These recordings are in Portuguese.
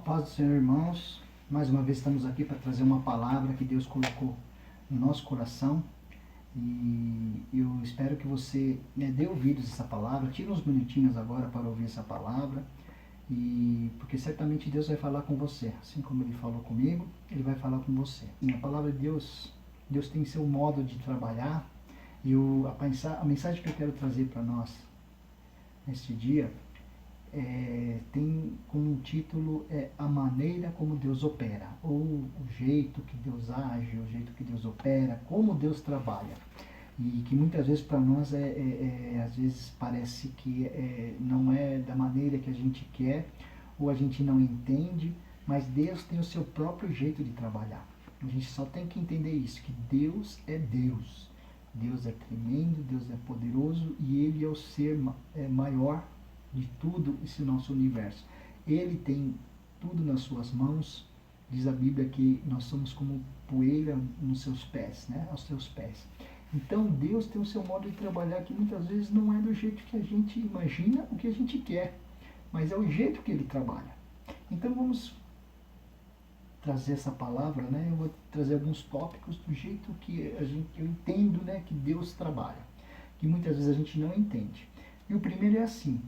Paz do Senhor, irmãos. Mais uma vez estamos aqui para trazer uma palavra que Deus colocou no nosso coração. E eu espero que você dê ouvidos a essa palavra. Tire uns minutinhos agora para ouvir essa palavra. Porque certamente Deus vai falar com você. Assim como Ele falou comigo, Ele vai falar com você. E a palavra de Deus tem seu modo de trabalhar. E a mensagem que eu quero trazer para nós neste dia tem como título A Maneira como Deus Opera, ou o jeito que Deus age, o jeito que Deus opera, como Deus trabalha. E que muitas vezes para nós às vezes parece que não é da maneira que a gente quer, ou a gente não entende, mas Deus tem o seu próprio jeito de trabalhar. A gente só tem que entender isso, que Deus é Deus. Deus é tremendo, Deus é poderoso e Ele é o ser maior de tudo esse nosso universo. Ele tem tudo nas suas mãos. Diz a Bíblia que nós somos como poeira nos seus pés, né? Aos seus pés. Então Deus tem o seu modo de trabalhar que muitas vezes não é do jeito que a gente imagina, o que a gente quer, mas é o jeito que Ele trabalha. Então vamos trazer essa palavra, né? Eu vou trazer alguns tópicos do jeito que eu entendo, né, que Deus trabalha, que muitas vezes a gente não entende. E o primeiro é assim: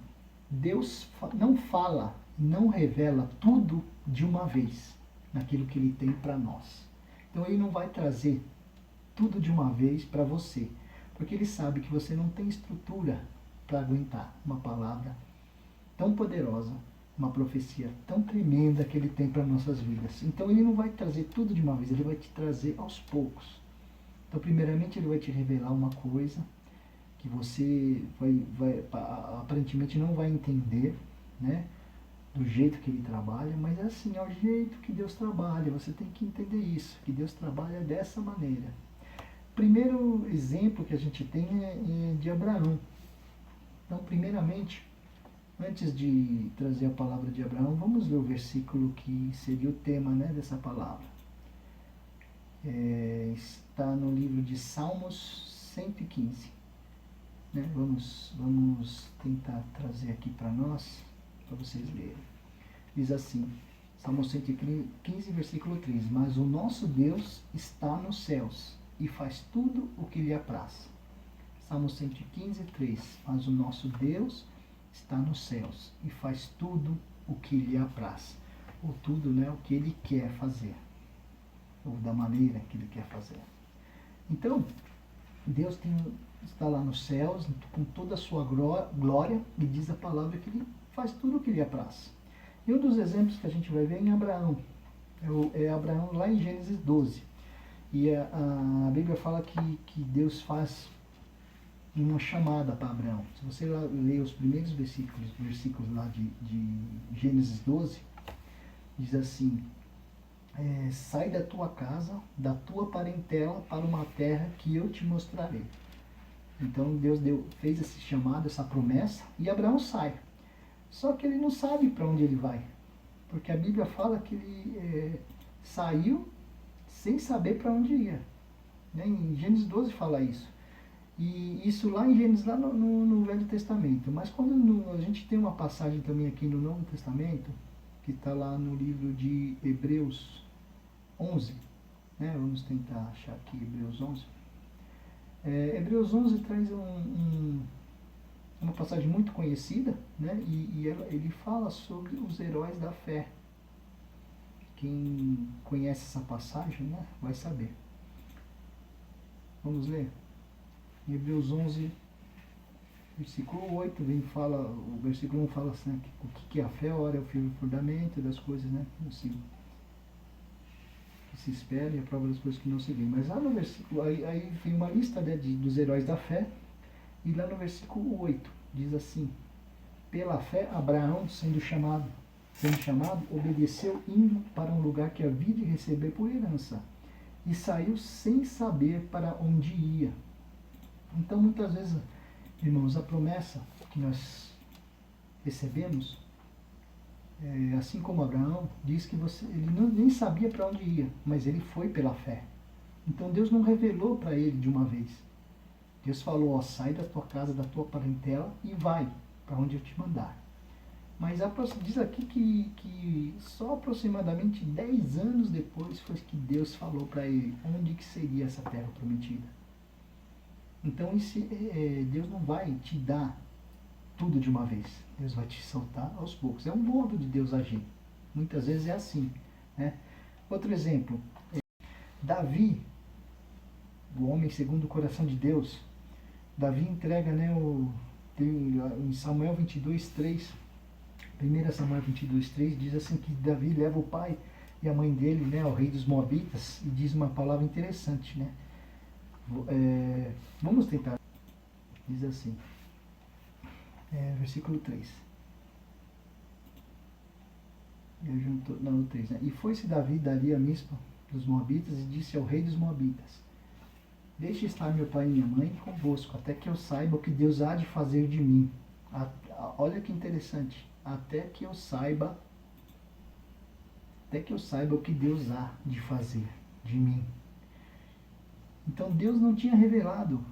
Deus não fala, não revela tudo de uma vez naquilo que Ele tem para nós. Então Ele não vai trazer tudo de uma vez para você, porque Ele sabe que você não tem estrutura para aguentar uma palavra tão poderosa, uma profecia tão tremenda que Ele tem para nossas vidas. Então Ele não vai trazer tudo de uma vez, Ele vai te trazer aos poucos. Então primeiramente Ele vai te revelar uma coisa que você aparentemente não vai entender, né, do jeito que Ele trabalha, mas é assim, é o jeito que Deus trabalha. Você tem que entender isso, que Deus trabalha dessa maneira. O primeiro exemplo que a gente tem é de Abraão. Então primeiramente, antes de trazer a palavra de Abraão, vamos ver o versículo que seria o tema, né, dessa palavra. Está no livro de Salmos 115. Né? Vamos tentar trazer aqui para nós, para vocês lerem. Diz assim, Salmos 115, versículo 3: Mas o nosso Deus está nos céus e faz tudo o que lhe apraz. Salmos 115, 3: Mas o nosso Deus está nos céus e faz tudo o que lhe apraz. Ou tudo, né, o que Ele quer fazer, ou da maneira que Ele quer fazer. Então, Deus está lá nos céus, com toda a sua glória, e diz a palavra que Ele faz tudo o que lhe apraz. E um dos exemplos que a gente vai ver é em Abraão. É Abraão lá em Gênesis 12. E a Bíblia fala que Deus faz uma chamada para Abraão. Se você ler os primeiros versículos lá de Gênesis 12, diz assim: sai da tua casa, da tua parentela, para uma terra que eu te mostrarei. Então Deus fez esse chamado, essa promessa, e Abraão sai. Só que ele não sabe para onde ele vai, porque a Bíblia fala que ele saiu sem saber para onde ia. Né? Em Gênesis 12 fala isso. E isso lá em Gênesis, lá no Velho Testamento. Mas quando a gente tem uma passagem também aqui no Novo Testamento, que está lá no livro de Hebreus 11, né? Vamos tentar achar aqui Hebreus 11. Hebreus 11 traz uma passagem muito conhecida, né? E ele fala sobre os heróis da fé. Quem conhece essa passagem, né, vai saber. Vamos ler? Em Hebreus 11, versículo 8, o versículo 1 fala assim, o que é a fé? Ora, é o firme fundamento das coisas, né, que se espera, e a prova das coisas que não se vê. Mas lá no versículo, aí vem uma lista, né, dos heróis da fé, e lá no versículo 8 diz assim: pela fé Abraão, sendo chamado, obedeceu, indo para um lugar que havia de receber por herança, e saiu sem saber para onde ia. Então muitas vezes, irmãos, a promessa que nós recebemos, assim como Abraão, diz que ele nem sabia para onde ia, mas ele foi pela fé. Então Deus não revelou para ele de uma vez. Deus falou: sai da tua casa, da tua parentela e vai para onde eu te mandar. Mas diz aqui que só aproximadamente 10 anos depois foi que Deus falou para ele onde que seria essa terra prometida. Então Deus não vai te dar tudo de uma vez. Deus vai te soltar aos poucos. É um modo de Deus agir. Muitas vezes é assim. Né? Outro exemplo. Davi, o homem segundo o coração de Deus. Davi entrega, né, em Samuel 22:3, 1 Samuel 22:3, diz assim que Davi leva o pai e a mãe dele, né, ao rei dos Moabitas, e diz uma palavra interessante, né? Vamos tentar. Diz assim, versículo 3. No 3, né? E foi-se Davi dali a Mispa dos Moabitas e disse ao rei dos Moabitas: Deixe estar meu pai e minha mãe convosco, até que eu saiba o que Deus há de fazer de mim. Olha que interessante. Até que eu saiba o que Deus há de fazer de mim. Então Deus não tinha revelado,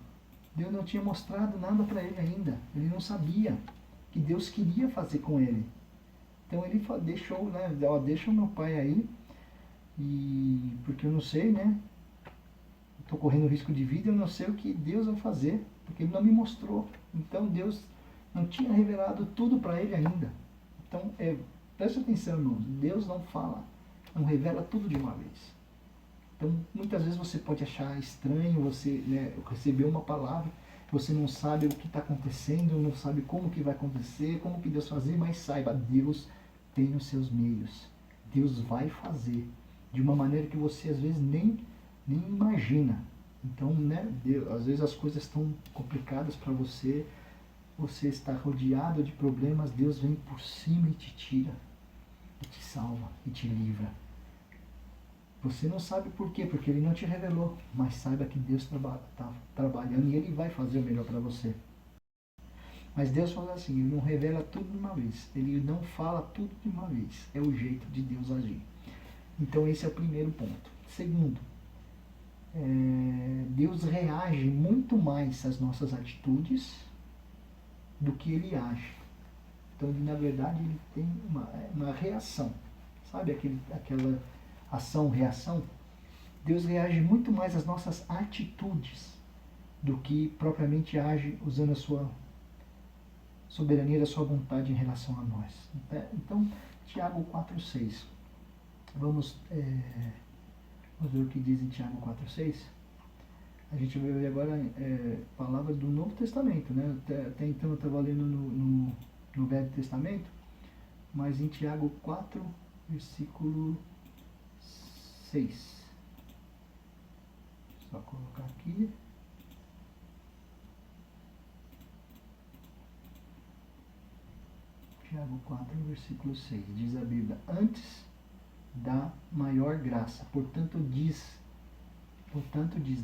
Deus não tinha mostrado nada para ele ainda. Ele não sabia o que Deus queria fazer com ele. Então ele deixou, né? Ó, deixa o meu pai aí, porque eu não sei, né? Estou correndo risco de vida, eu não sei o que Deus vai fazer, porque Ele não me mostrou. Então Deus não tinha revelado tudo para ele ainda. Então, preste atenção, irmãos, Deus não fala, não revela tudo de uma vez. Então, muitas vezes você pode achar estranho você, né, receber uma palavra, você não sabe o que está acontecendo, não sabe como que vai acontecer, como que Deus fazer, mas saiba, Deus tem os seus meios. Deus vai fazer de uma maneira que você às vezes nem imagina. Então, né, às vezes as coisas estão complicadas para você, você está rodeado de problemas, Deus vem por cima e te tira, e te salva, e te livra. Você não sabe por quê, porque Ele não te revelou, mas saiba que Deus está trabalhando e Ele vai fazer o melhor para você. Mas Deus fala assim, Ele não revela tudo de uma vez, Ele não fala tudo de uma vez, é o jeito de Deus agir. Então esse é o primeiro ponto. Segundo, Deus reage muito mais às nossas atitudes do que Ele age. Então, na verdade, Ele tem uma reação. Sabe aquela ação-reação? Deus reage muito mais às nossas atitudes do que propriamente age usando a sua soberania, a sua vontade em relação a nós. Então, Tiago 4,6. Vamos ver o que diz em Tiago 4,6. A gente vai ver agora palavras do Novo Testamento, né? Até então eu estava lendo no Velho Testamento, mas em Tiago 4, versículo 6. Só colocar aqui. Tiago 4, versículo 6. Diz a Bíblia: Antes da maior graça. Portanto diz,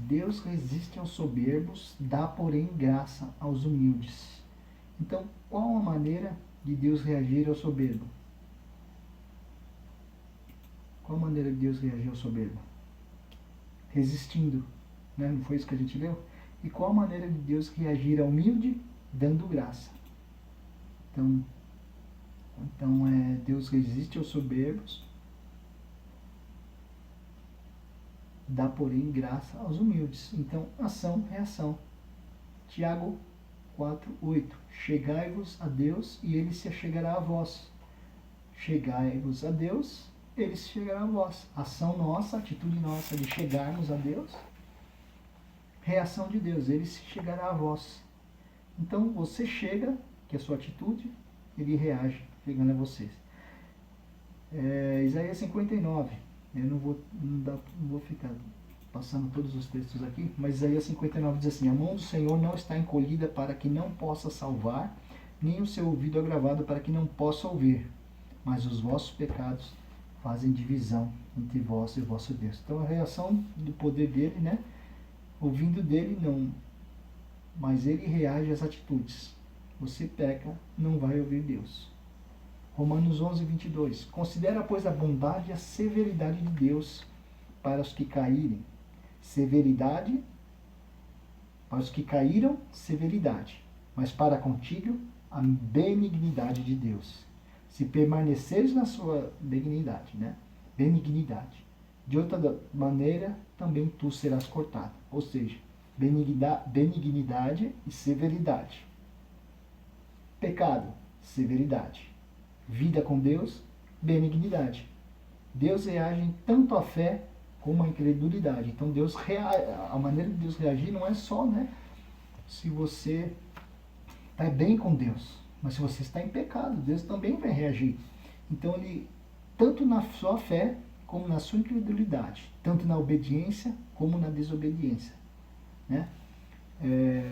Deus resiste aos soberbos, dá, porém, graça aos humildes. Então, qual a maneira de Deus reagir ao soberbo? Qual a maneira de Deus reagir ao soberbo? Resistindo. Né? Não foi isso que a gente leu? E qual a maneira de Deus reagir ao humilde? Dando graça. Então Deus resiste aos soberbos, dá, porém, graça aos humildes. Então, ação, reação. Tiago 4:8. Chegai-vos a Deus e Ele se achegará a vós. Chegai-vos a Deus, Ele se chegará a vós. Ação nossa, atitude nossa de chegarmos a Deus. Reação de Deus, Ele se chegará a vós. Então, você chega, que é a sua atitude, Ele reage, chegando a vocês. Isaías 59. Eu não vou ficar passando todos os textos aqui, mas Isaías 59 diz assim: A mão do Senhor não está encolhida para que não possa salvar, nem o seu ouvido agravado para que não possa ouvir, mas os vossos pecados fazem divisão entre vós e o vosso Deus. Então a reação do poder dele, né? Ouvindo dele não, mas ele reage às atitudes. Você peca, não vai ouvir Deus. Romanos 11:22. Considera, pois, a bondade e a severidade de Deus para os que caírem. Severidade, para os que caíram, severidade. Mas para contigo, a benignidade de Deus. se permaneceres na sua benignidade, né? Benignidade. De outra maneira, também tu serás cortado. Ou seja, benignidade e severidade. Pecado, severidade. Vida com Deus, benignidade. Deus reage tanto à fé como à incredulidade. Então a maneira de Deus reagir não é só, né, se você está bem com Deus, mas se você está em pecado, Deus também vai reagir. Então ele, tanto na sua fé como na sua incredulidade, tanto na obediência como na desobediência, né?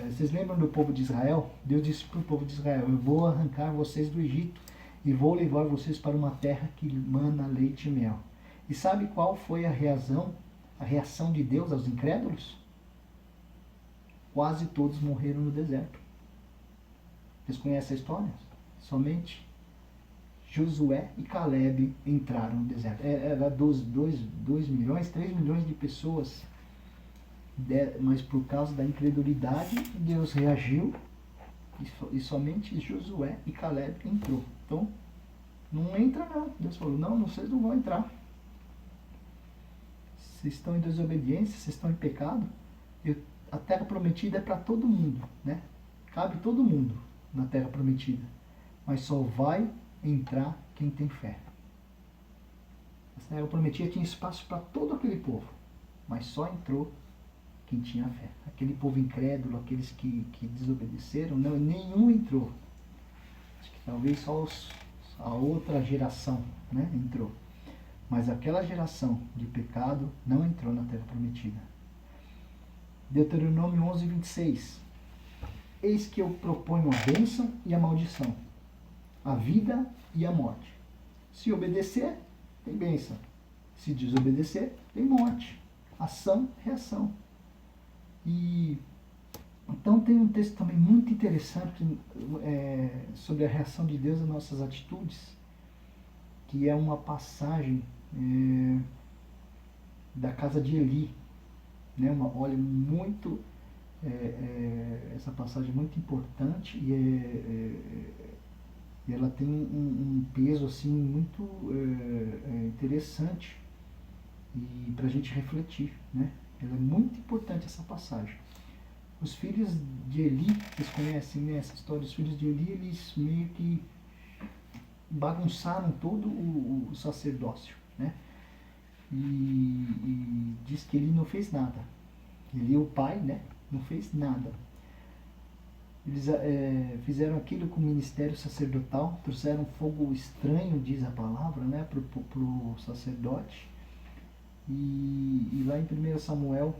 Vocês lembram do povo de Israel? Deus disse para o povo de Israel: eu vou arrancar vocês do Egito e vou levar vocês para uma terra que mana leite e mel. E sabe qual foi a reação de Deus aos incrédulos? Quase todos morreram no deserto. Vocês conhecem a história? Somente Josué e Caleb entraram no deserto. Era 2 milhões, 3 milhões de pessoas, mas por causa da incredulidade, Deus reagiu e somente Josué e Caleb entrou. Então, não entra não. Deus falou, não, vocês não vão entrar. Vocês estão em desobediência, vocês estão em pecado. A terra prometida é para todo mundo, né? Cabe todo mundo na terra prometida. Mas só vai entrar quem tem fé. A terra prometida tinha espaço para todo aquele povo, mas só entrou quem tinha fé. Aquele povo incrédulo, aqueles que desobedeceram, não, nenhum entrou. Acho que talvez só a outra geração, né, entrou. Mas aquela geração de pecado não entrou na terra prometida. Deuteronômio 11, 26. Eis que eu proponho a bênção e a maldição, a vida e a morte. Se obedecer, tem bênção. Se desobedecer, tem morte. Ação, reação. E então tem um texto também muito interessante sobre a reação de Deus às nossas atitudes, que é uma passagem da casa de Eli, né? Olha, muito essa passagem é muito importante e ela tem um peso assim muito interessante e para a gente refletir, né? Ela é muito importante, essa passagem. Os filhos de Eli, vocês conhecem, né, essa história? Os filhos de Eli, eles meio que bagunçaram todo o sacerdócio, né? E diz que ele não fez nada. Eli, o pai, né, não fez nada. Eles fizeram aquilo com o ministério sacerdotal, trouxeram fogo estranho, diz a palavra, né, para o sacerdote. E lá em 1 Samuel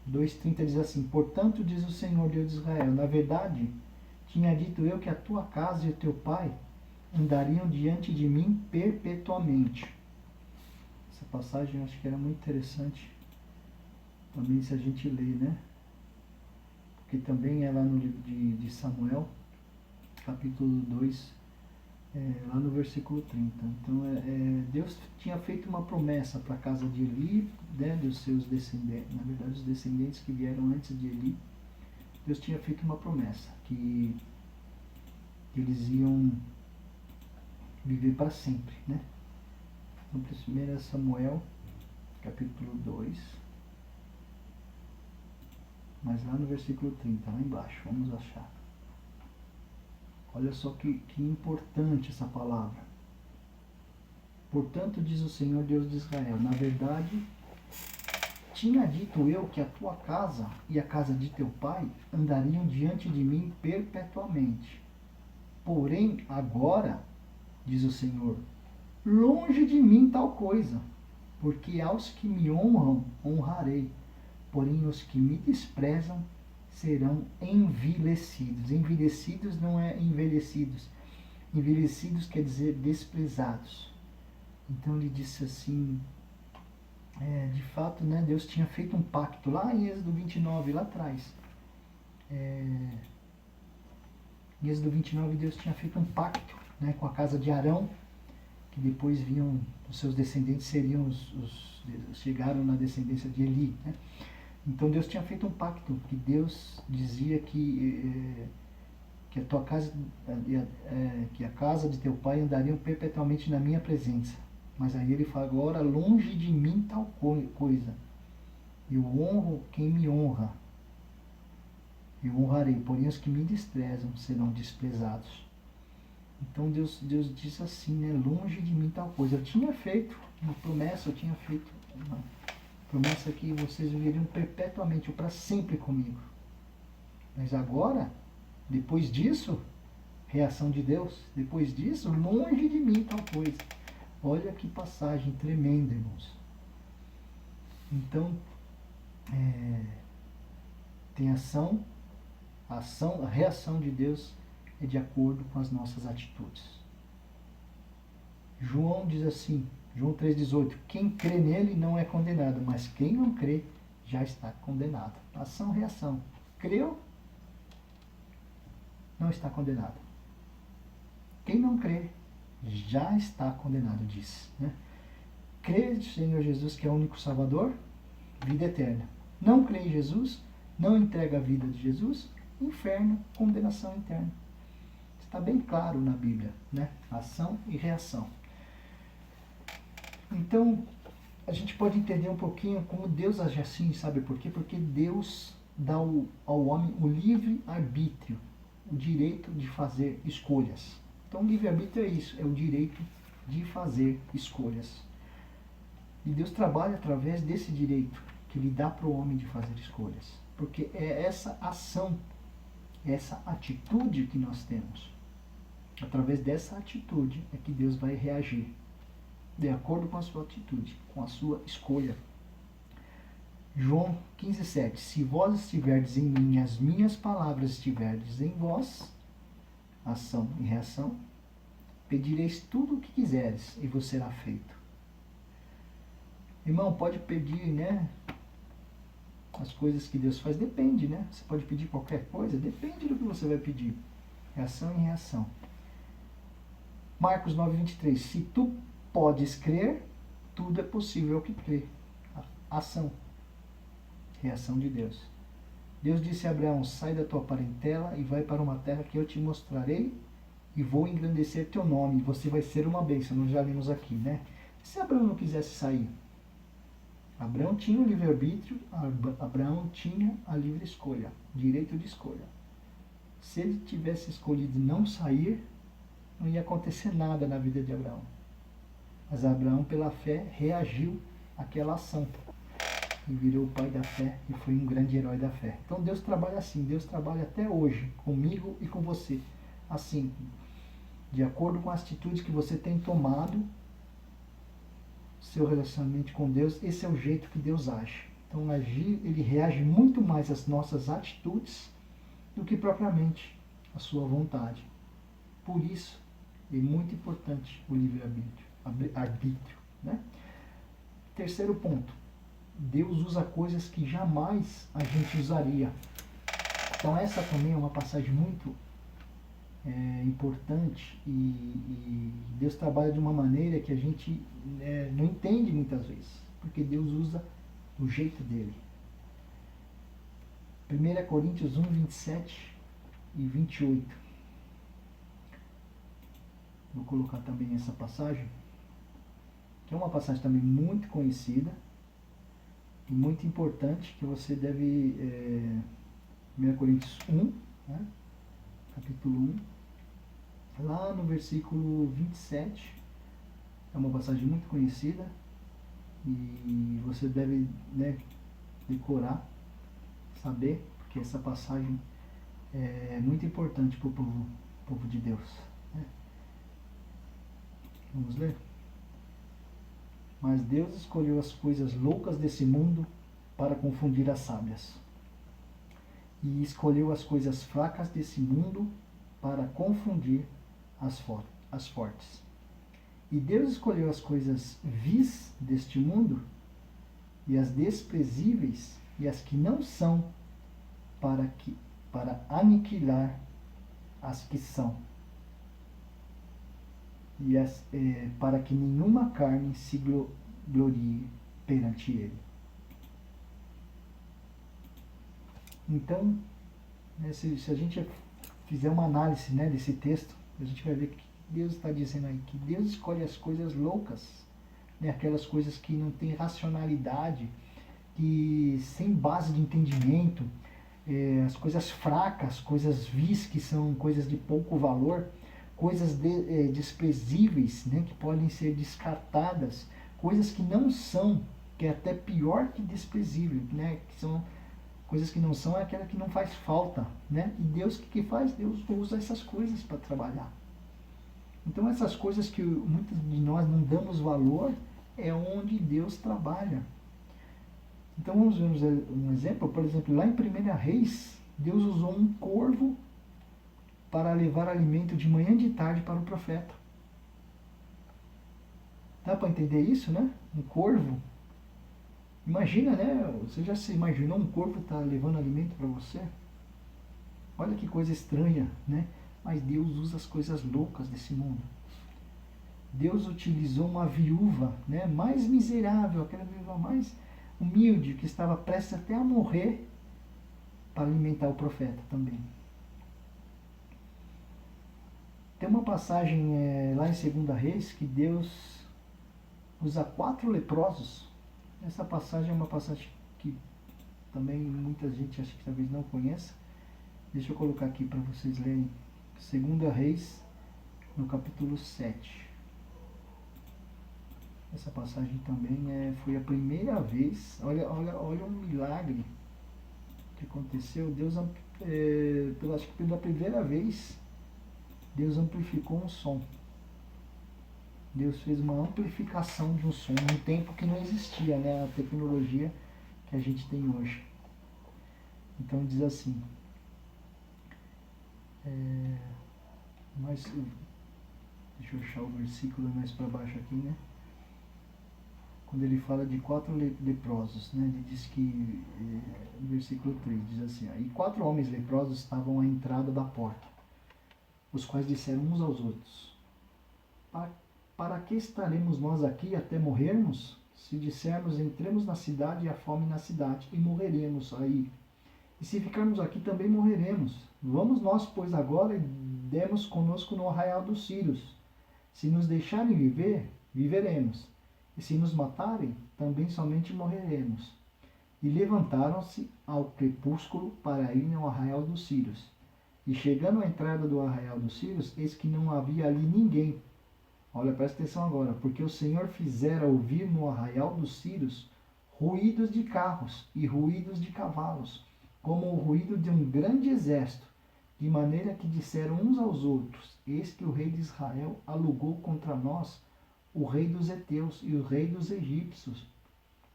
2,30 diz assim: portanto, diz o Senhor Deus de Israel, na verdade, tinha dito eu que a tua casa e o teu pai andariam diante de mim perpetuamente. Essa passagem eu acho que era muito interessante também se a gente ler, né? Porque também é lá no livro de Samuel, capítulo 2, lá no versículo 30. Então, Deus tinha feito uma promessa para a casa de Eli, né, dos seus descendentes, na verdade, os descendentes que vieram antes de Eli. Deus tinha feito uma promessa, que eles iam viver para sempre, né? Então, 1 Samuel, capítulo 2, mas lá no versículo 30, lá embaixo, vamos achar. Olha só que importante essa palavra. Portanto, diz o Senhor Deus de Israel, na verdade, tinha dito eu que a tua casa e a casa de teu pai andariam diante de mim perpetuamente. Porém, agora, diz o Senhor, longe de mim tal coisa, porque aos que me honram, honrarei, porém os que me desprezam serão envelhecidos. Envelhecidos não é envelhecidos. Envelhecidos quer dizer desprezados. Então ele disse assim, de fato, né, Deus tinha feito um pacto lá em Êxodo 29, lá atrás. Em Êxodo 29, Deus tinha feito um pacto, né, com a casa de Arão, que depois vinham, os seus descendentes seriam chegaram na descendência de Eli, né? Então Deus tinha feito um pacto, que Deus dizia que que a tua casa, que a casa de teu pai andariam perpetuamente na minha presença. Mas aí ele fala, agora longe de mim tal coisa. Eu honro quem me honra. Eu honrarei, porém os que me desprezam serão desprezados. Então Deus diz assim, né? Longe de mim tal coisa. Eu tinha feito uma promessa, uma promessa que vocês viveriam perpetuamente, ou para sempre comigo. Mas agora, depois disso, reação de Deus, depois disso, longe de mim tal coisa. Olha que passagem tremenda, irmãos. Então, tem a reação de Deus é de acordo com as nossas atitudes. João diz assim, João 3,18, quem crê nele não é condenado, mas quem não crê já está condenado. Ação, reação. Creu, não está condenado. Quem não crê já está condenado, diz. Né? Crê no Senhor Jesus, que é o único Salvador, vida eterna. Não crê em Jesus, não entrega a vida de Jesus, inferno, condenação eterna. Está bem claro na Bíblia, né? Ação e reação. Então, a gente pode entender um pouquinho como Deus age assim, sabe por quê? Porque Deus dá ao homem o livre arbítrio, o direito de fazer escolhas. Então, o livre arbítrio é isso, é o direito de fazer escolhas. E Deus trabalha através desse direito que Ele dá para o homem de fazer escolhas. Porque é essa ação, essa atitude que nós temos. Através dessa atitude é que Deus vai reagir. De acordo com a sua atitude, com a sua escolha. João 15,7. Se vós estiverdes em mim, as minhas palavras estiverdes em vós, ação e reação, pedireis tudo o que quiseres e vos será feito. Irmão, pode pedir, né? As coisas que Deus faz, depende, né? Você pode pedir qualquer coisa, depende do que você vai pedir. Reação e reação. Marcos 9,23. Se tu podes crer, tudo é possível ao que crê. Ação. Reação de Deus. Deus disse a Abraão, sai da tua parentela e vai para uma terra que eu te mostrarei e vou engrandecer teu nome. Você vai ser uma bênção. Nós já lemos aqui, né? E se Abraão não quisesse sair? Abraão tinha o livre-arbítrio, Abraão tinha a livre escolha, direito de escolha. Se ele tivesse escolhido não sair, não ia acontecer nada na vida de Abraão. Mas Abraão, pela fé, reagiu àquela ação. E virou o pai da fé e foi um grande herói da fé. Então Deus trabalha assim, Deus trabalha até hoje, comigo e com você. Assim, de acordo com a atitude que você tem tomado, seu relacionamento com Deus, esse é o jeito que Deus age. Então ele reage muito mais às nossas atitudes do que propriamente à sua vontade. Por isso, é muito importante o livre-arbítrio. Né? Terceiro ponto. Deus usa coisas que jamais a gente usaria. Então essa também é uma passagem muito importante e Deus trabalha de uma maneira que a gente não entende muitas vezes, porque Deus usa do jeito dele. 1 Coríntios 1, 27 e 28. Vou colocar também essa passagem, que é uma passagem também muito conhecida e muito importante, que você deve... 1 Coríntios 1, né? Capítulo 1, lá no versículo 27, é uma passagem muito conhecida e você deve, né, decorar, saber, porque essa passagem é muito importante para o povo de Deus. Né? Vamos ler? Mas Deus escolheu as coisas loucas desse mundo para confundir as sábias. E escolheu as coisas fracas desse mundo para confundir as fortes. E Deus escolheu as coisas vis deste mundo e as desprezíveis e as que não são para aniquilar as que são. E para que nenhuma carne se glorie perante ele. Então, se a gente fizer uma análise, né, desse texto, a gente vai ver que Deus está dizendo aí que Deus escolhe as coisas loucas, né, aquelas coisas que não têm racionalidade, que sem base de entendimento, as coisas fracas, coisas vis, que são coisas de pouco valor, coisas desprezíveis, né, que podem ser descartadas, coisas que não são, que é até pior que desprezível, né, que são coisas que não são, é aquela que não faz falta, né? E Deus, o que faz? Deus usa essas coisas para trabalhar. Então essas coisas que muitos de nós não damos valor, é onde Deus trabalha. Então vamos ver um exemplo, por exemplo, lá em 1 Reis, Deus usou um corvo para levar alimento de manhã e de tarde para o profeta. Dá para entender isso, né? Um corvo. Imagina, né? Você já se imaginou um corvo estar levando alimento para você? Olha que coisa estranha, né? Mas Deus usa as coisas loucas desse mundo. Deus utilizou uma viúva, né, mais miserável, aquela viúva mais humilde, que estava prestes até a morrer, para alimentar o profeta também. Tem uma passagem lá em 2 Reis que Deus usa 4 leprosos. Essa passagem é uma passagem que também muita gente acha que talvez não conheça. Deixa eu colocar aqui para vocês lerem. 2 Reis, no capítulo 7. Essa passagem também foi a primeira vez. Olha um milagre que aconteceu. Deus, acho que pela primeira vez, Deus amplificou um som. Deus fez uma amplificação de um som, num tempo que não existia, né, a tecnologia que a gente tem hoje. Então diz assim, deixa eu achar o versículo mais para baixo aqui, né? Quando ele fala de 4 leprosos, né? Ele diz que, no versículo 3, diz assim, e 4 homens leprosos estavam à entrada da porta, os quais disseram uns aos outros, para que estaremos nós aqui até morrermos? Se dissermos, entremos na cidade, e há fome na cidade, e morreremos aí. E se ficarmos aqui, também morreremos. Vamos nós, pois, agora, e demos conosco no arraial dos Círios. Se nos deixarem viver, viveremos. E se nos matarem, também somente morreremos. E levantaram-se ao crepúsculo para irem ao arraial dos Círios. E chegando à entrada do arraial dos Círios, eis que não havia ali ninguém. Olha, presta atenção agora, porque o Senhor fizera ouvir no arraial dos Círios ruídos de carros e ruídos de cavalos, como o ruído de um grande exército, de maneira que disseram uns aos outros, eis que o rei de Israel alugou contra nós o rei dos heteus e o rei dos egípcios,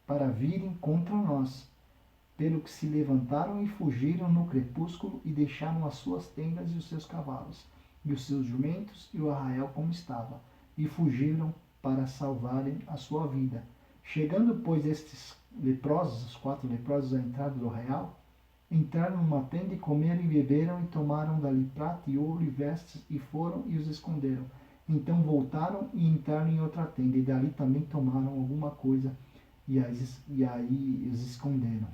para virem contra nós. Pelo que se levantaram e fugiram no crepúsculo e deixaram as suas tendas e os seus cavalos, e os seus jumentos e o arraial como estava, e fugiram para salvarem a sua vida. Chegando, pois, estes leprosos, os 4 leprosos, à entrada do arraial, entraram numa tenda e comeram e beberam, e tomaram dali prata e ouro e vestes, e foram e os esconderam. Então voltaram e entraram em outra tenda, e dali também tomaram alguma coisa, e aí os esconderam.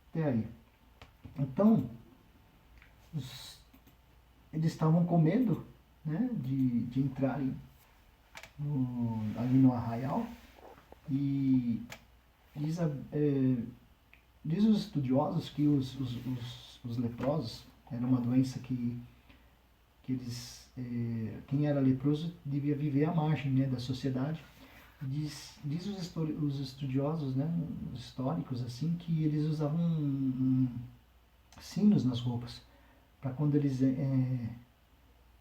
Até aí. Então, eles estavam com medo, né, de entrarem ali no arraial, e diz os estudiosos que os leprosos era uma doença que eles, quem era leproso devia viver à margem, né, da sociedade. Diz os estudiosos, né, os históricos, assim, que eles usavam sinos nas roupas, para quando eles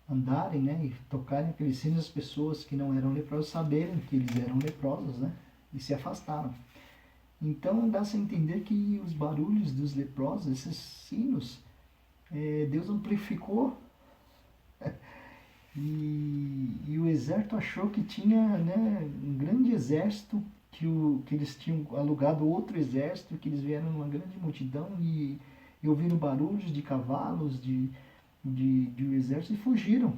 andarem, né, e tocarem aqueles sinos, as pessoas que não eram leprosos saberem que eles eram leprosos, né, e se afastaram. Então dá-se a entender que os barulhos dos leprosos, esses sinos, Deus amplificou. E o exército achou que tinha, né, um grande exército, que eles tinham alugado outro exército, que eles vieram numa grande multidão e ouviram barulhos de cavalos, de exército, e fugiram.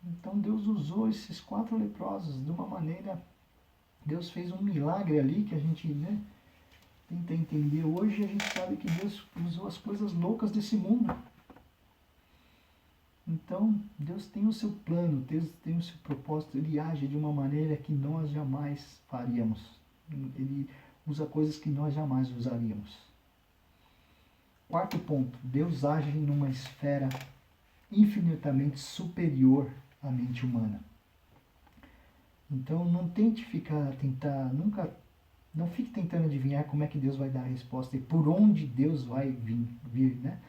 Então Deus usou esses 4 leprosos de uma maneira. Deus fez um milagre ali que a gente, né, tenta entender hoje. A gente sabe que Deus usou as coisas loucas desse mundo. Então, Deus tem o seu plano, Deus tem o seu propósito, Ele age de uma maneira que nós jamais faríamos. Ele usa coisas que nós jamais usaríamos. Quarto ponto, Deus age numa esfera infinitamente superior à mente humana. Então, não tente nunca, não fique tentando adivinhar como é que Deus vai dar a resposta e por onde Deus vai vir, né?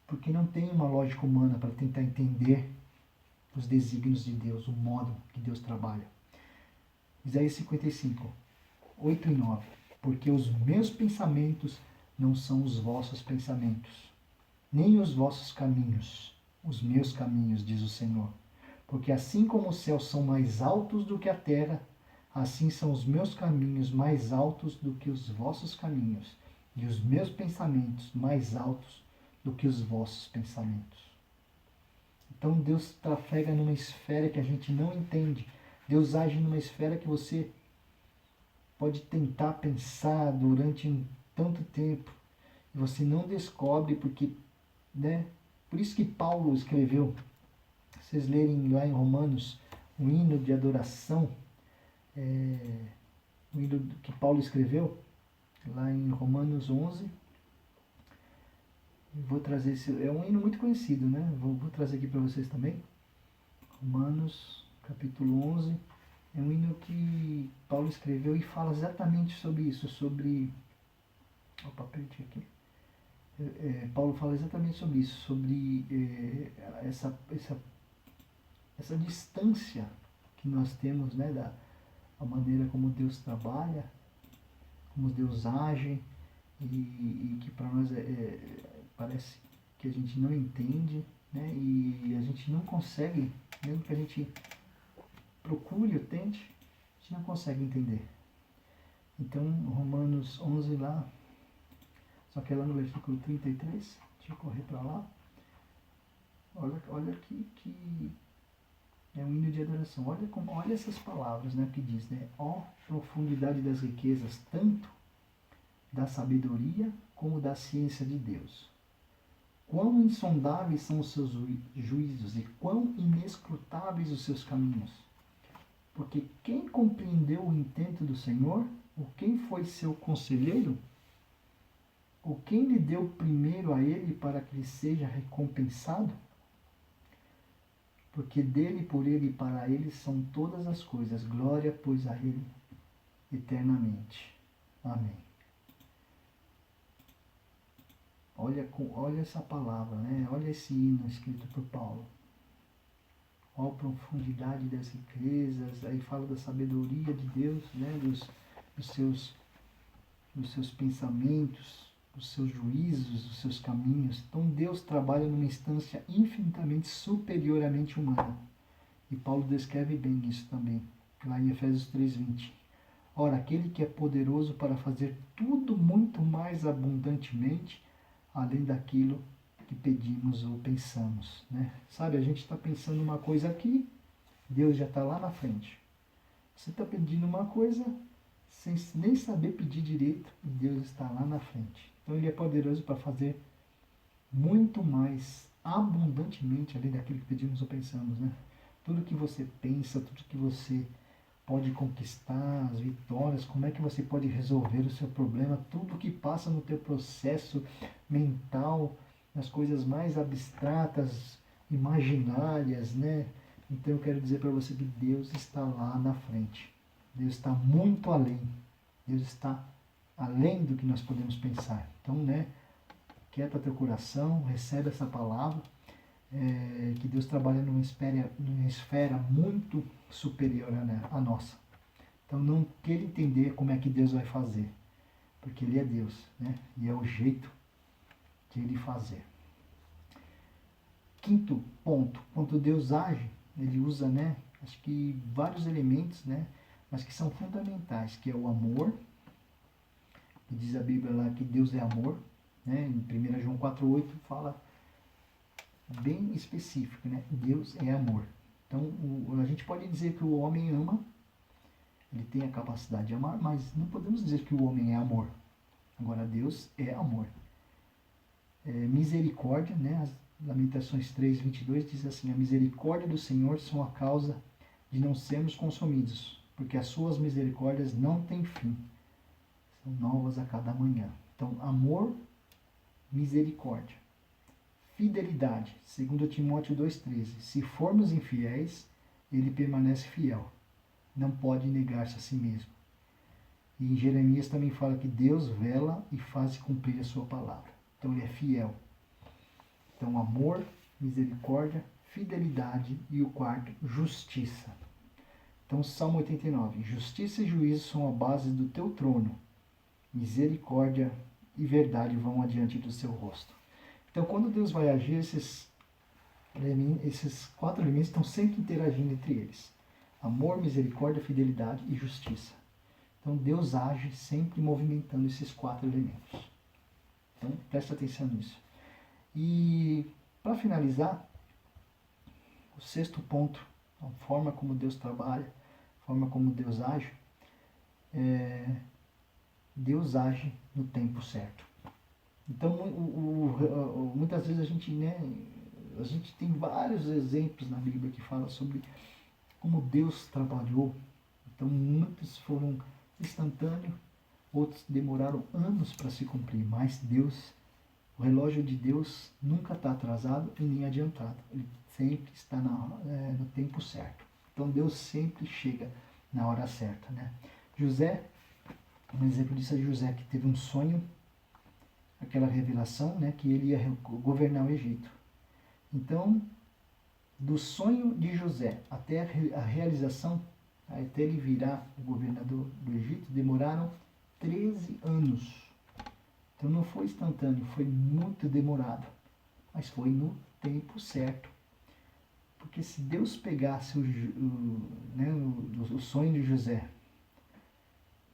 Porque não tem uma lógica humana para tentar entender os desígnios de Deus, o modo que Deus trabalha. Isaías 55, 8 e 9. Porque os meus pensamentos não são os vossos pensamentos, nem os vossos caminhos, os meus caminhos, diz o Senhor. Porque assim como os céus são mais altos do que a terra, assim são os meus caminhos mais altos do que os vossos caminhos, e os meus pensamentos mais altos do que os vossos pensamentos. Então Deus trafega numa esfera que a gente não entende. Deus age numa esfera que você pode tentar pensar durante tanto tempo e você não descobre porque, né? Por isso que Paulo escreveu, vocês lerem lá em Romanos, um hino de adoração, o hino que Paulo escreveu, lá em Romanos 11. Vou trazer é um hino muito conhecido, né? Vou trazer aqui para vocês também. Romanos, capítulo 11. É um hino que Paulo escreveu e fala exatamente sobre isso, sobre... Opa, perdi aqui. Paulo fala exatamente sobre isso, sobre essa distância que nós temos, né, da maneira como Deus trabalha, como Deus age, e que para nós parece que a gente não entende, né, e a gente não consegue, mesmo que a gente procure ou tente, a gente não consegue entender. Então, Romanos 11 lá, só que é lá no versículo 33, deixa eu correr para lá. Olha aqui que é um hino de adoração. Olha essas palavras, né, que diz, né? Ó profundidade das riquezas, tanto da sabedoria como da ciência de Deus. Quão insondáveis são os seus juízos e quão inescrutáveis os seus caminhos. Porque quem compreendeu o intento do Senhor, ou quem foi seu conselheiro, ou quem lhe deu primeiro a ele para que lhe seja recompensado? Porque dele, por ele e para ele são todas as coisas. Glória, pois, a ele eternamente. Amém. Olha essa palavra, né? Olha esse hino escrito por Paulo. Ó profundidade das riquezas, aí fala da sabedoria de Deus, né? dos seus pensamentos, dos seus juízos, dos seus caminhos. Então Deus trabalha numa instância infinitamente superior à mente humana. E Paulo descreve bem isso também, lá em Efésios 3:20. Ora, aquele que é poderoso para fazer tudo muito mais abundantemente, além daquilo que pedimos ou pensamos, né? Sabe, a gente está pensando uma coisa aqui, Deus já está lá na frente. Você está pedindo uma coisa sem nem saber pedir direito, e Deus está lá na frente. Então Ele é poderoso para fazer muito mais abundantemente além daquilo que pedimos ou pensamos, né? Tudo que você pensa, tudo que você pode conquistar, as vitórias, como é que você pode resolver o seu problema, tudo que passa no teu processo mental, nas coisas mais abstratas, imaginárias, né? Então eu quero dizer para você que Deus está lá na frente. Deus está muito além. Deus está além do que nós podemos pensar. Então, né? Quieta teu coração, recebe essa palavra, que Deus trabalha numa esfera muito superior à nossa. Então não queira entender como é que Deus vai fazer, porque Ele é Deus, né? E é o jeito de Ele fazer. Quinto ponto, quando Deus age, Ele usa, né, acho que vários elementos, né, mas que são fundamentais, que é o amor, que diz a Bíblia lá que Deus é amor, né? Em 1 João 4:8 fala bem específico, né? Deus é amor. Então, a gente pode dizer que o homem ama, ele tem a capacidade de amar, mas não podemos dizer que o homem é amor. Agora, Deus é amor. Misericórdia, né? Lamentações 3:22 diz assim: a misericórdia do Senhor são a causa de não sermos consumidos, porque as suas misericórdias não têm fim, são novas a cada manhã. Então, amor, misericórdia, fidelidade. 2 Timóteo 2:13. Se formos infiéis, ele permanece fiel, não pode negar-se a si mesmo. E em Jeremias também fala que Deus vela e faz cumprir a sua palavra. Então ele é fiel. Então amor, misericórdia, fidelidade e o quarto, justiça. Então Salmo 89. Justiça e juízo são a base do teu trono. Misericórdia e verdade vão adiante do seu rosto. Então quando Deus vai agir, esses 4 elementos estão sempre interagindo entre eles. Amor, misericórdia, fidelidade e justiça. Então Deus age sempre movimentando esses 4 elementos. Então preste atenção nisso. E para finalizar, o 6º ponto, a forma como Deus trabalha, a forma como Deus age, Deus age no tempo certo. Então muitas vezes a gente tem vários exemplos na Bíblia que falam sobre como Deus trabalhou. Então muitos foram instantâneos, outros demoraram anos para se cumprir, mas o relógio de Deus nunca está atrasado e nem adiantado, ele sempre está no tempo certo. Então Deus sempre chega na hora certa, né? José, um exemplo disso é José, que teve um sonho, aquela revelação, né, que ele ia governar o Egito. Então, do sonho de José até a realização, até ele virar o governador do Egito, demoraram 13 anos. Então não foi instantâneo, foi muito demorado, mas foi no tempo certo. Porque se Deus pegasse o sonho de José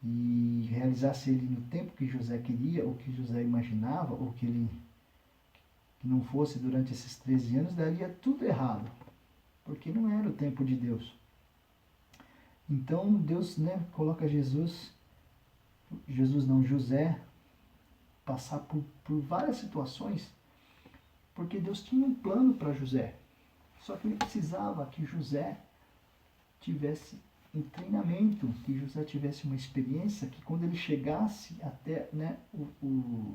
e realizasse ele no tempo que José queria, ou que José imaginava, ou que não fosse durante esses 13 anos, daria tudo errado, porque não era o tempo de Deus. Então Deus, coloca José, passar por várias situações, porque Deus tinha um plano para José. Só que ele precisava que José tivesse um treinamento, que José tivesse uma experiência, que quando ele chegasse até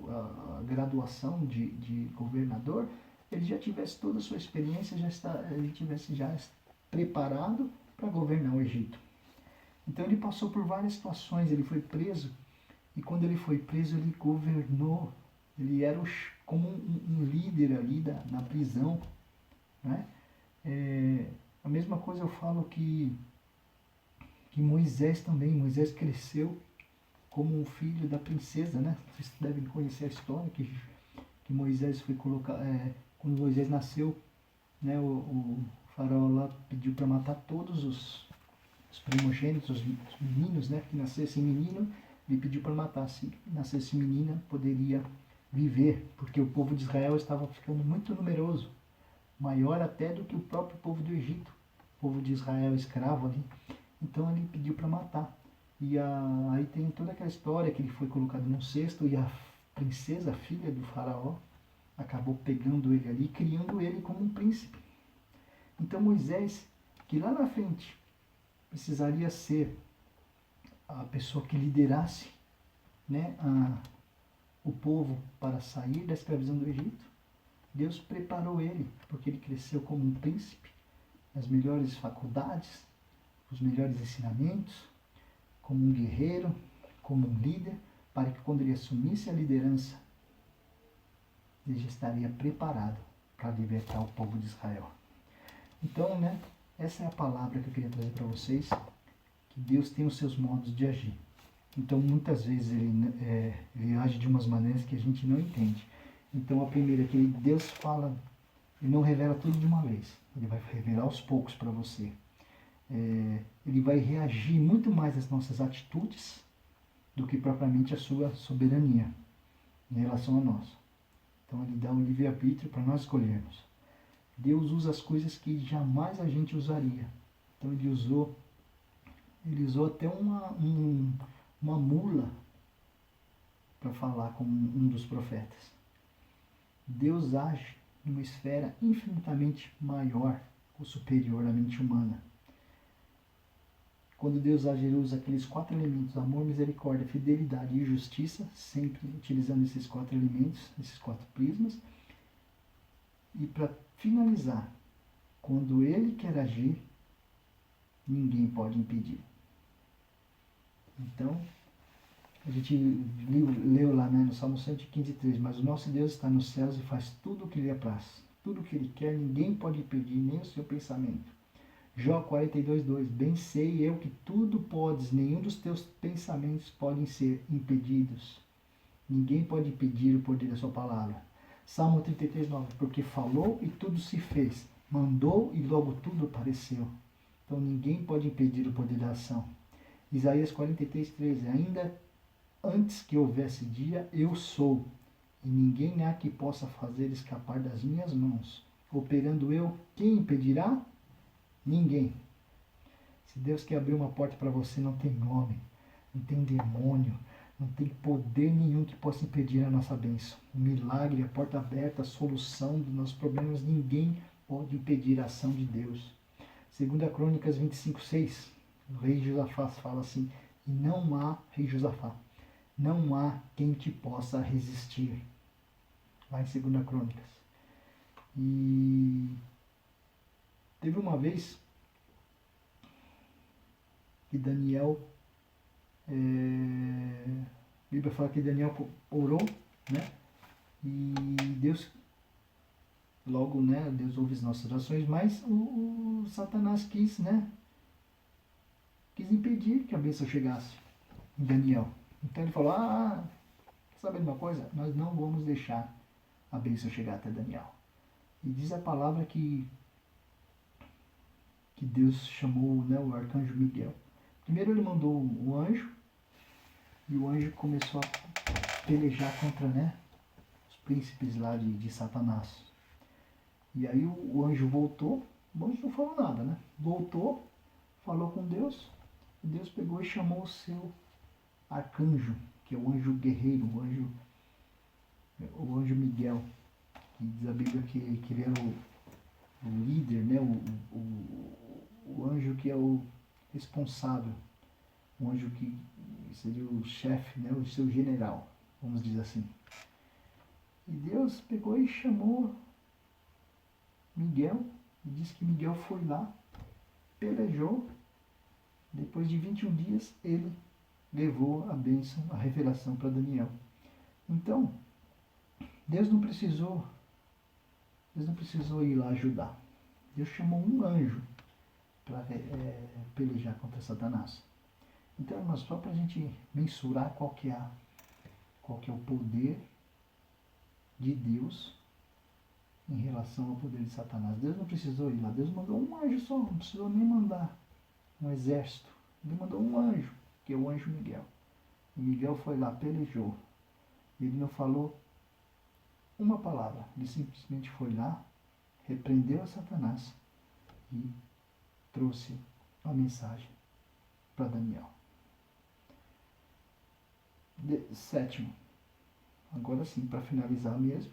a graduação de governador, ele já tivesse toda a sua experiência, ele tivesse já preparado para governar o Egito. Então ele passou por várias situações, ele foi preso, e quando ele foi preso, ele governou, ele era como um líder ali na prisão, né? A mesma coisa eu falo que Moisés também, Moisés cresceu como um filho da princesa, né? Vocês devem conhecer a história que Moisés foi colocar, quando Moisés nasceu, né? O faraó lá pediu para matar todos os primogênitos, os meninos, né? Que nascesse menino, ele pediu para matar. Se nascesse menina, poderia viver, porque o povo de Israel estava ficando muito numeroso, maior até do que o próprio povo do Egito, o povo de Israel escravo ali. Então ele pediu para matar. E aí tem toda aquela história que ele foi colocado num cesto e a princesa, a filha do faraó, acabou pegando ele ali e criando ele como um príncipe. Então Moisés, que lá na frente precisaria ser a pessoa que liderasse, né, o povo para sair da escravidão do Egito, Deus preparou ele, porque ele cresceu como um príncipe, nas melhores faculdades, os melhores ensinamentos, como um guerreiro, como um líder, para que quando ele assumisse a liderança, ele já estaria preparado para libertar o povo de Israel. Então, essa é a palavra que eu queria trazer para vocês, que Deus tem os seus modos de agir. Então, muitas vezes ele age de umas maneiras que a gente não entende. Então, a primeira é que Deus fala, ele não revela tudo de uma vez, ele vai revelar aos poucos para você. Ele vai reagir muito mais às nossas atitudes do que propriamente à sua soberania em relação a nós. Então ele dá um livre-arbítrio para nós escolhermos. Deus usa as coisas que jamais a gente usaria. Então ele usou até uma mula para falar com um dos profetas. Deus age numa esfera infinitamente maior ou superior à mente humana. Quando Deus usa aqueles 4 elementos, amor, misericórdia, fidelidade e justiça, sempre utilizando esses 4 elementos, esses 4 prismas. E para finalizar, quando Ele quer agir, ninguém pode impedir. Então, a gente leu lá, né, no Salmo 115:3, mas o nosso Deus está nos céus e faz tudo o que lhe apraz. Tudo o que Ele quer, ninguém pode impedir, nem o seu pensamento. Jó 42:2, bem sei eu que tudo podes, nenhum dos teus pensamentos podem ser impedidos. Ninguém pode impedir o poder da sua palavra. Salmo 33:9, porque falou e tudo se fez, mandou e logo tudo apareceu. Então ninguém pode impedir o poder da ação. Isaías 43:13, ainda antes que houvesse dia, eu sou, e ninguém há que possa fazer escapar das minhas mãos. Operando eu, quem impedirá? Ninguém. Se Deus quer abrir uma porta para você, não tem nome, não tem demônio, não tem poder nenhum que possa impedir a nossa bênção. O milagre, a porta aberta, a solução dos nossos problemas, ninguém pode impedir a ação de Deus. 2 Crônicas 25:6, o rei Josafá fala assim, e não há, rei Josafá, não há quem te possa resistir. Lá em 2 Crônicas. E teve uma vez que Daniel, a Bíblia fala que Daniel orou, né? E Deus, logo, né? Deus ouve as nossas orações, mas o Satanás quis, né? Quis impedir que a bênção chegasse em Daniel. Então ele falou, sabe de uma coisa? Nós não vamos deixar a bênção chegar até Daniel. E diz a palavra que Deus chamou, né, o arcanjo Miguel. Primeiro ele mandou o anjo, e o anjo começou a pelejar contra, né, os príncipes lá de Satanás. E aí o anjo voltou, o anjo não falou nada, né? Voltou, falou com Deus, e Deus pegou e chamou o seu arcanjo, que é o anjo guerreiro, o anjo Miguel, que diz a Bíblia que ele era o líder, né? O anjo que é o responsável, o anjo que seria o chefe, né? O seu general, vamos dizer assim. E Deus pegou e chamou Miguel, e disse que Miguel foi lá, pelejou, depois de 21 dias ele levou a bênção, a revelação para Daniel. Então, Deus não precisou ir lá ajudar. Deus chamou um anjo para pelejar contra Satanás. Então, irmãos, só para a gente mensurar qual que é o poder de Deus em relação ao poder de Satanás. Deus não precisou ir lá. Deus mandou um anjo só, não precisou nem mandar um exército. Ele mandou um anjo, que é o anjo Miguel. E Miguel foi lá, pelejou. Ele não falou uma palavra. Ele simplesmente foi lá, repreendeu a Satanás e trouxe a mensagem para Daniel. Sétimo, agora sim, para finalizar mesmo,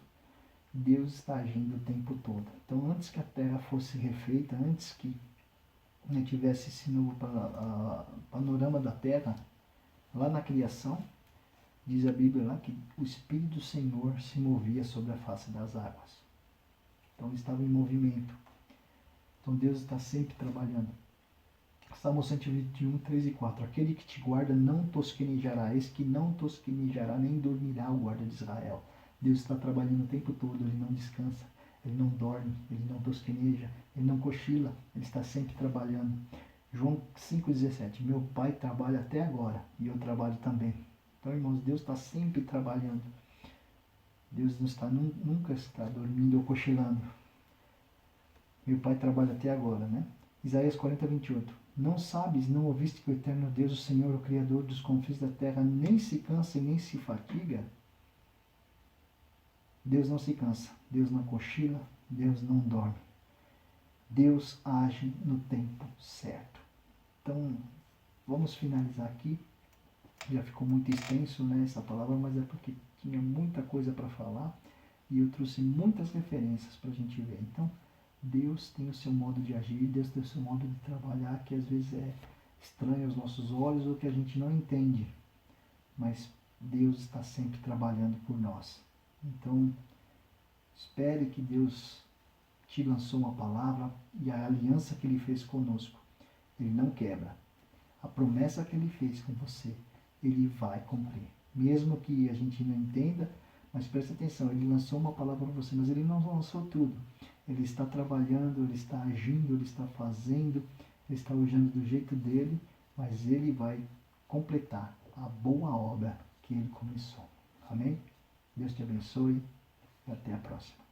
Deus está agindo o tempo todo. Então, antes que a terra fosse refeita, antes que tivesse esse novo panorama da terra, lá na criação, diz a Bíblia lá que o Espírito do Senhor se movia sobre a face das águas. Então, ele estava em movimento. Então, Deus está sempre trabalhando. Salmo 121, 3 e 4. Aquele que te guarda não tosquenejará, esse que não tosquenejará nem dormirá o guarda de Israel. Deus está trabalhando o tempo todo, ele não descansa, ele não dorme, ele não tosqueneja, ele não cochila, ele está sempre trabalhando. João 5,17. Meu Pai trabalha até agora e eu trabalho também. Então, irmãos, Deus está sempre trabalhando. Deus não está, nunca está dormindo ou cochilando. Meu Pai trabalha até agora, né? Isaías 40:28. Não sabes, não ouviste que o eterno Deus, o Senhor, o Criador dos confins da terra, nem se cansa e nem se fatiga? Deus não se cansa, Deus não cochila, Deus não dorme. Deus age no tempo certo. Então, vamos finalizar aqui. Já ficou muito extenso, né, essa palavra, mas é porque tinha muita coisa para falar. E eu trouxe muitas referências para a gente ver. Então, Deus tem o seu modo de agir, Deus tem o seu modo de trabalhar, que às vezes é estranho aos nossos olhos ou que a gente não entende. Mas Deus está sempre trabalhando por nós. Então, espere que Deus te lançou uma palavra e a aliança que Ele fez conosco, Ele não quebra. A promessa que Ele fez com você, Ele vai cumprir. Mesmo que a gente não entenda, mas preste atenção, Ele lançou uma palavra para você, mas Ele não lançou tudo. Ele está trabalhando, Ele está agindo, Ele está fazendo, Ele está usando do jeito dEle, mas Ele vai completar a boa obra que Ele começou. Amém? Deus te abençoe e até a próxima.